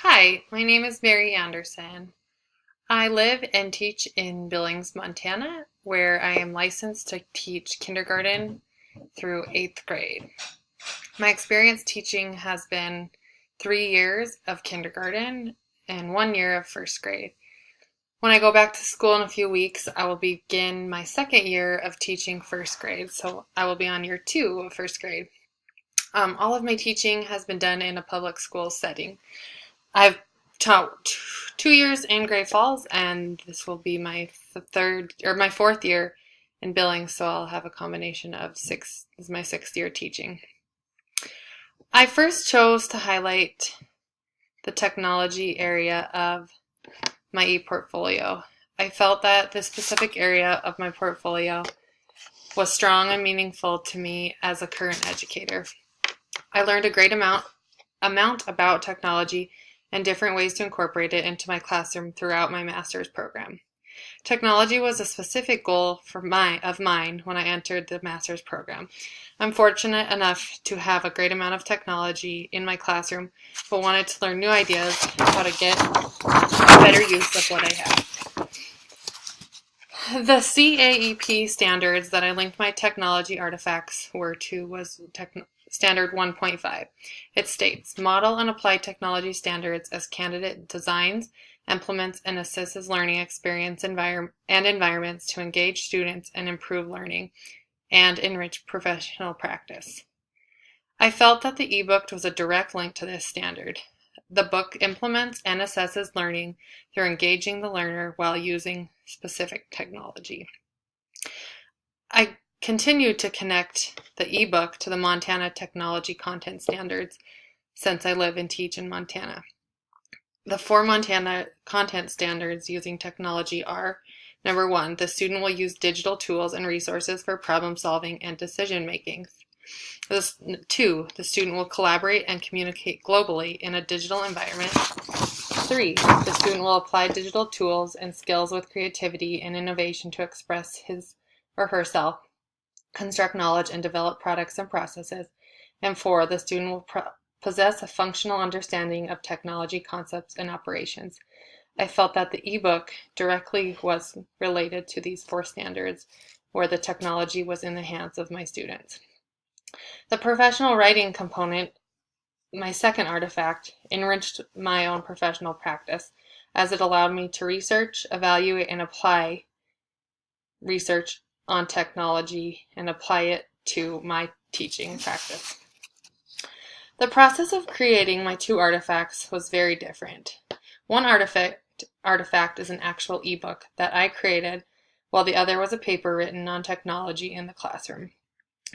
Hi, my name is Mary Anderson. I live and teach in Billings, Montana, where I am licensed to teach kindergarten through 8th grade. My experience teaching has been 3 years of kindergarten and 1 year of first grade. When I go back to school in a few weeks, I will begin my second year of teaching first grade, so I will be on year 2 of first grade. All of my teaching has been done in a public school setting. I've taught 2 years in Great Falls, and this will be my fourth year in Billings, so I'll have a combination of six. This is my 6th year teaching. I first chose to highlight the technology area of my e-portfolio. I felt that this specific area of my portfolio was strong and meaningful to me as a current educator. I learned a great amount about technology and different ways to incorporate it into my classroom throughout my master's program. Technology was a specific goal of mine when I entered the master's program. I'm fortunate enough to have a great amount of technology in my classroom, but wanted to learn new ideas how to get better use of what I have. The CAEP standards that I linked my technology artifacts was Standard 1.5. It states, model and apply technology standards as candidate designs, implements, and assists learning experience and environments to engage students and improve learning and enrich professional practice. I felt that the ebook was a direct link to this standard. The book implements and assesses learning through engaging the learner while using specific technology. I continue to connect the ebook to the Montana Technology Content Standards since I live and teach in Montana. The 4 Montana content standards using technology are: number 1, the student will use digital tools and resources for problem solving and decision making. 2, the student will collaborate and communicate globally in a digital environment. 3, the student will apply digital tools and skills with creativity and innovation to express his or herself, construct knowledge, and develop products and processes. And 4, the student will possess a functional understanding of technology concepts and operations. I felt that the ebook directly was related to these 4 standards, where the technology was in the hands of my students. The professional writing component, my second artifact, enriched my own professional practice, as it allowed me to research, evaluate, and apply research on technology and apply it to my teaching practice. The process of creating my 2 artifacts was very different. One artifact is an actual ebook that I created, while the other was a paper written on technology in the classroom.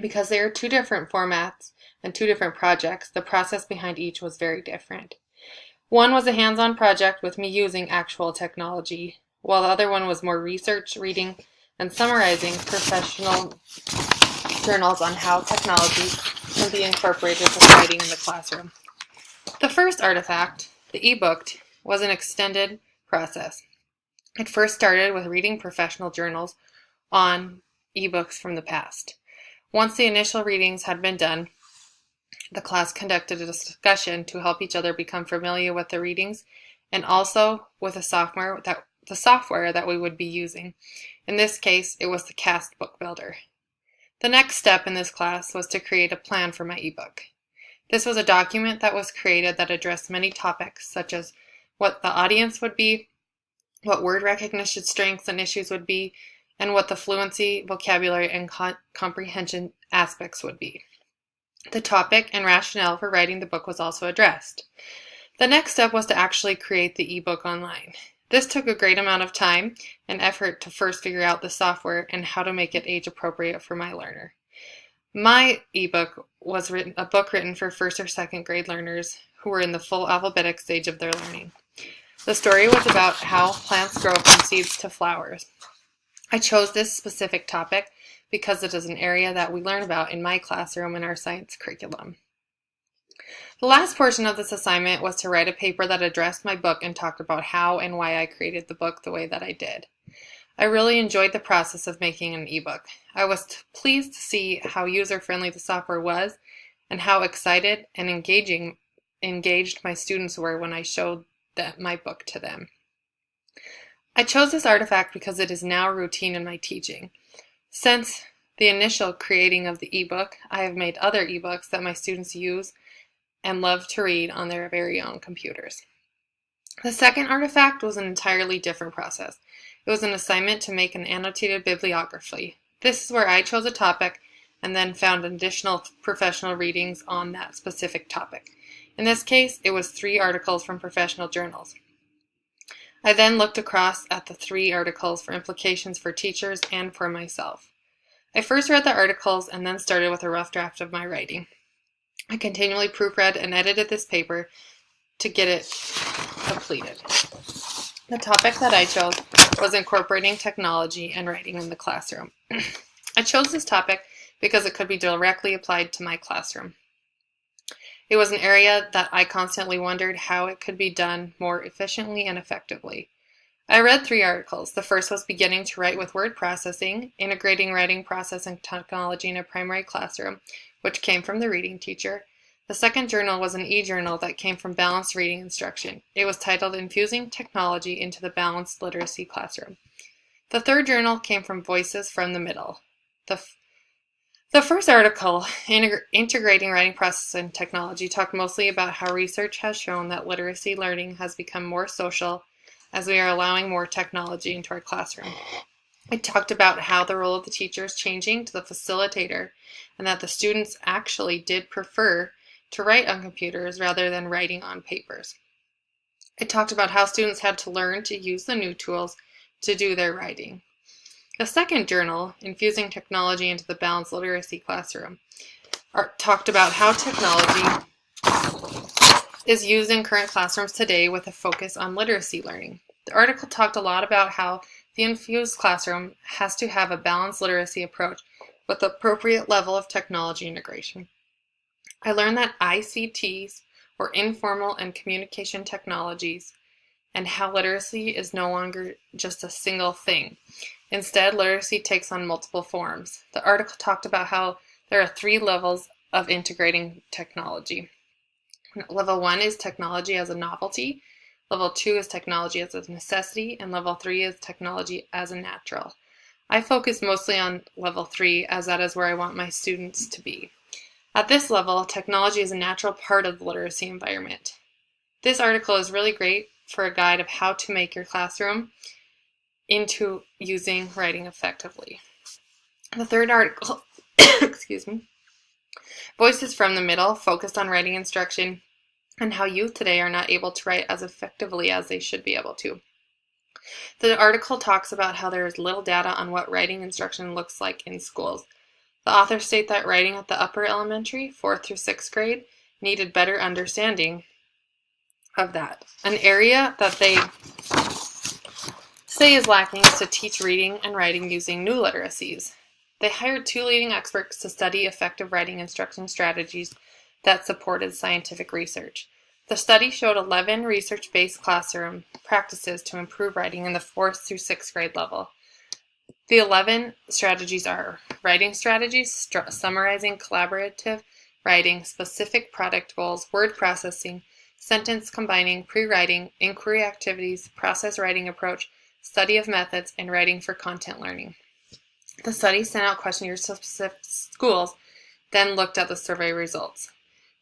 Because they are 2 different formats and 2 different projects, the process behind each was very different. One was a hands-on project with me using actual technology, while the other one was more research, reading, and summarizing professional journals on how technology can be incorporated with writing in the classroom. The first artifact, the ebook, was an extended process. It first started with reading professional journals on ebooks from the past. Once the initial readings had been done, the class conducted a discussion to help each other become familiar with the readings and also with the software that we would be using. In this case, it was the CAST book builder. The next step in this class was to create a plan for my ebook. This was a document that was created that addressed many topics, such as what the audience would be, what word recognition strengths and issues would be, and what the fluency, vocabulary, and comprehension aspects would be. The topic and rationale for writing the book was also addressed. The next step was to actually create the ebook online. This took a great amount of time and effort to first figure out the software and how to make it age appropriate for my learner. My ebook was a book written for 1st or 2nd grade learners who were in the full alphabetic stage of their learning. The story was about how plants grow from seeds to flowers. I chose this specific topic because it is an area that we learn about in my classroom in our science curriculum. The last portion of this assignment was to write a paper that addressed my book and talked about how and why I created the book the way that I did. I really enjoyed the process of making an ebook. I was pleased to see how user-friendly the software was and how excited and engaging engaged my students were when I showed my book to them. I chose this artifact because it is now routine in my teaching. Since the initial creating of the ebook, I have made other ebooks that my students use and love to read on their very own computers. The second artifact was an entirely different process. It was an assignment to make an annotated bibliography. This is where I chose a topic and then found additional professional readings on that specific topic. In this case, it was 3 articles from professional journals. I then looked across at the 3 articles for implications for teachers and for myself. I first read the articles and then started with a rough draft of my writing. I continually proofread and edited this paper to get it completed. The topic that I chose was incorporating technology and writing in the classroom. I chose this topic because it could be directly applied to my classroom. It was an area that I constantly wondered how it could be done more efficiently and effectively. I read 3 articles. The first was Beginning to Write with Word Processing, Integrating Writing Processing Technology in a Primary Classroom, which came from the reading teacher. The second journal was an e-journal that came from Balanced Reading Instruction. It was titled Infusing Technology into the Balanced Literacy Classroom. The third journal came from Voices from the Middle. The first article, Integrating Writing Processing Technology, talked mostly about how research has shown that literacy learning has become more social as we are allowing more technology into our classroom. It talked about how the role of the teacher is changing to the facilitator and that the students actually did prefer to write on computers rather than writing on papers. It talked about how students had to learn to use the new tools to do their writing. The second journal, Infusing Technology into the Balanced Literacy Classroom, talked about how technology is used in current classrooms today with a focus on literacy learning. The article talked a lot about how the infused classroom has to have a balanced literacy approach with appropriate level of technology integration. I learned that ICTs, or informal and communication technologies, and how literacy is no longer just a single thing. Instead, literacy takes on multiple forms. The article talked about how there are 3 levels of integrating technology. Level 1 is technology as a novelty, level 2 is technology as a necessity, and level 3 is technology as a natural. I focus mostly on level 3 as that is where I want my students to be. At this level, technology is a natural part of the literacy environment. This article is really great for a guide of how to make your classroom into using writing effectively. The third article, Voices from the Middle, focused on writing instruction and how youth today are not able to write as effectively as they should be able to. The article talks about how there is little data on what writing instruction looks like in schools. The authors state that writing at the upper elementary, 4th through 6th grade, needed better understanding of that. An area that they say is lacking is to teach reading and writing using new literacies. They hired 2 leading experts to study effective writing instruction strategies that supported scientific research. The study showed 11 research-based classroom practices to improve writing in the 4th through 6th grade level. The 11 strategies are writing strategies, summarizing, collaborative writing, specific product goals, word processing, sentence combining, pre-writing, inquiry activities, process writing approach, study of methods, and writing for content learning. The study sent out questionnaires to specific schools, then looked at the survey results.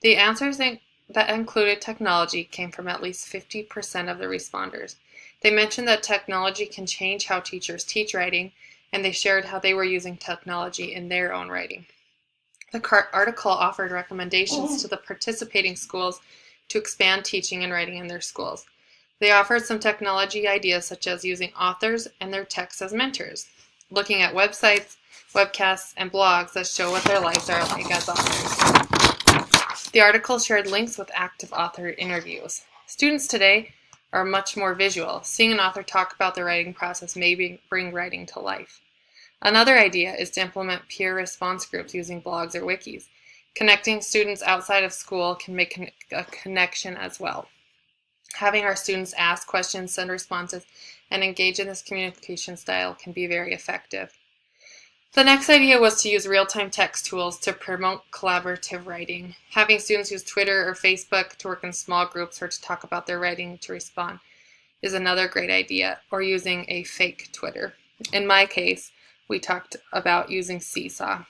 The answers that included technology came from at least 50% of the responders. They mentioned that technology can change how teachers teach writing, and they shared how they were using technology in their own writing. The article offered recommendations to the participating schools to expand teaching and writing in their schools. They offered some technology ideas such as using authors and their texts as mentors, looking at websites, webcasts, and blogs that show what their lives are like as authors. The article shared links with active author interviews. Students today are much more visual. Seeing an author talk about their writing process may bring writing to life. Another idea is to implement peer response groups using blogs or wikis. Connecting students outside of school can make a connection as well. Having our students ask questions, send responses, and engage in this communication style can be very effective. The next idea was to use real-time text tools to promote collaborative writing. Having students use Twitter or Facebook to work in small groups or to talk about their writing to respond is another great idea, or using a fake Twitter. In my case, we talked about using Seesaw.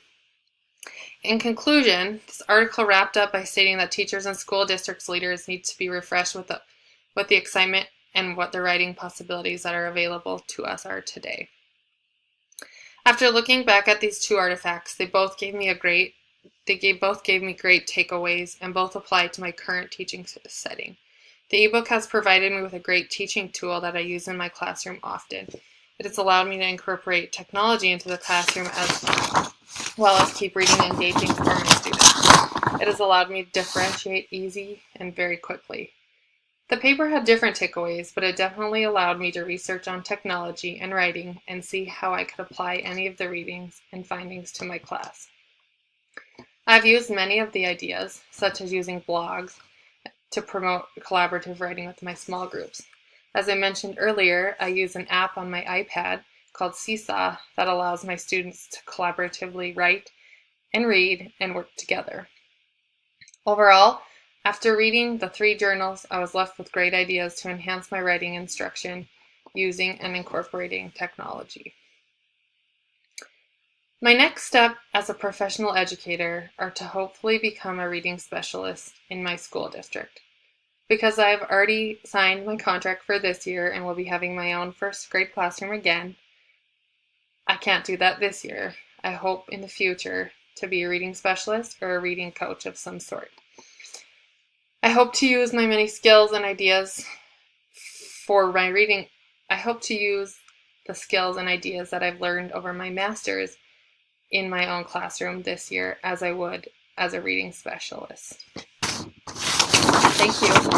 In conclusion, this article wrapped up by stating that teachers and school districts leaders need to be refreshed with the excitement and what the writing possibilities that are available to us are today. After looking back at these two artifacts, they both gave me great takeaways, and both apply to my current teaching setting. The ebook has provided me with a great teaching tool that I use in my classroom often. It has allowed me to incorporate technology into the classroom as well as keep reading engaging for my students. It has allowed me to differentiate easy and very quickly. The paper had different takeaways, but it definitely allowed me to research on technology and writing and see how I could apply any of the readings and findings to my class. I've used many of the ideas, such as using blogs, to promote collaborative writing with my small groups. As I mentioned earlier, I use an app on my iPad called Seesaw that allows my students to collaboratively write and read and work together. Overall, after reading the 3 journals, I was left with great ideas to enhance my writing instruction using and incorporating technology. My next step as a professional educator are to hopefully become a reading specialist in my school district. Because I've already signed my contract for this year and will be having my own first grade classroom again, I can't do that this year. I hope in the future to be a reading specialist or a reading coach of some sort. I hope to use my many skills and ideas for my reading. I hope to use the skills and ideas that I've learned over my master's in my own classroom this year as I would as a reading specialist. Thank you.